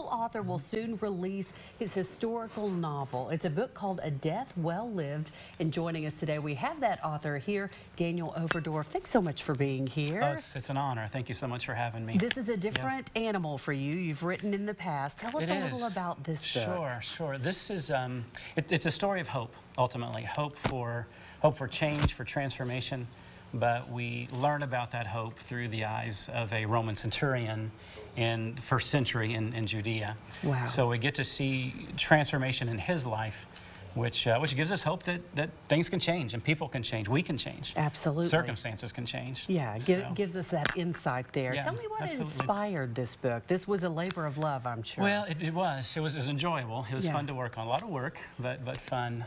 author will soon release his historical novel. It's a book called A Death Well Lived. And joining us today, we have that author here, Daniel Overdorf. Thanks so much for being here. Oh, it's an honor. Thank you so much for having me. This is a different animal for you. You've written in the past. Tell us a little about this book. Sure. This is it's a story of hope. Ultimately, hope for change, for transformation. But we learn about that hope through the eyes of a Roman centurion in the first century in Judea. Wow. So we get to see transformation in his life, which gives us hope that things can change and people can change. We can change. Absolutely. Circumstances can change. Yeah, gives us that insight there. Yeah, Tell me what absolutely. inspired this book. This was a labor of love, I'm sure. Well, it was enjoyable. It was fun to work on. A lot of work, but fun.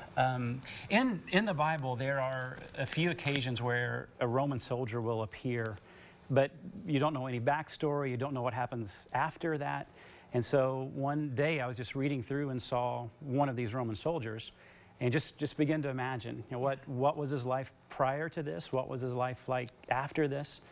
In the Bible, there are a few occasions where a Roman soldier will appear, but you don't know any backstory. You don't know what happens after that. And so one day I was just reading through and saw one of these Roman soldiers and just began to imagine, what was his life prior to this? What was his life like after this?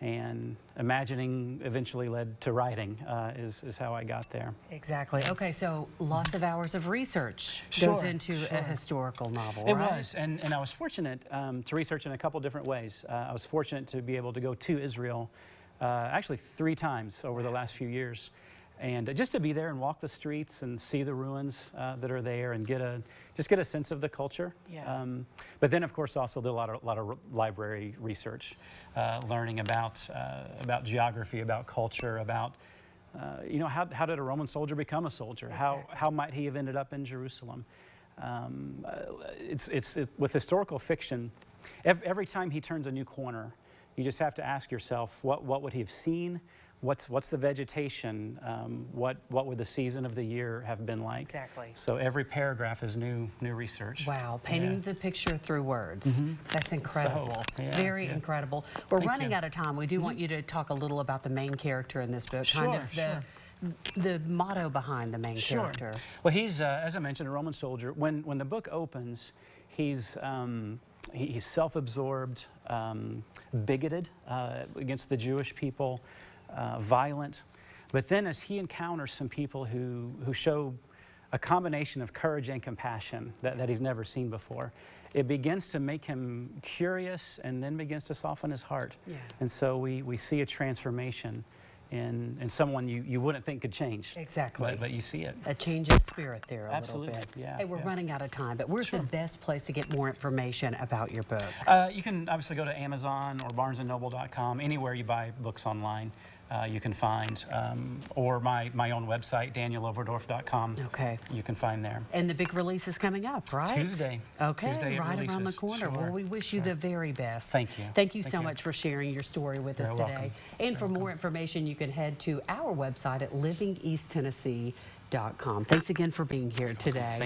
And imagining eventually led to writing is how I got there. Exactly. Okay, so lots of hours of research goes into a historical novel, It right? was, and I was fortunate to research in a couple different ways. I was fortunate to be able to go to Israel actually 3 times over the last few years. And just to be there and walk the streets and see the ruins that are there and just get a sense of the culture. Yeah. But then, of course, also did a lot of library research, learning about geography, about culture, about how did a Roman soldier become a soldier? Exactly. How might he have ended up in Jerusalem? With historical fiction, every time he turns a new corner, you just have to ask yourself, what would he have seen? What's the vegetation? What would the season of the year have been like? Exactly. So every paragraph is new research. Wow, painting the picture through words. That's incredible. Very incredible. We're running out of time. We do want you to talk a little about the main character in this book. The motto behind the main character. Well, he's, as I mentioned, a Roman soldier. When the book opens, he's self-absorbed, bigoted against the Jewish people, violent. But then as he encounters some people who show a combination of courage and compassion that he's never seen before, it begins to make him curious and then begins to soften his heart. Yeah. And so we see a transformation in someone you wouldn't think could change. Exactly. But you see it. A change of spirit there a little bit. Yeah. Hey, we're running out of time, but where's the best place to get more information about your book? You can obviously go to Amazon or barnesandnoble.com, anywhere you buy books online. You can find, or my own website, danieloverdorf.com. Okay. You can find there. And the big release is coming up, right? Tuesday. Okay, Tuesday right around the corner. Well, we wish you the very best. Thank you. Thank you so much for sharing your story with us today. Welcome. And for more information, you can head to our website at livingeasttennessee.com. Thanks again for being here today.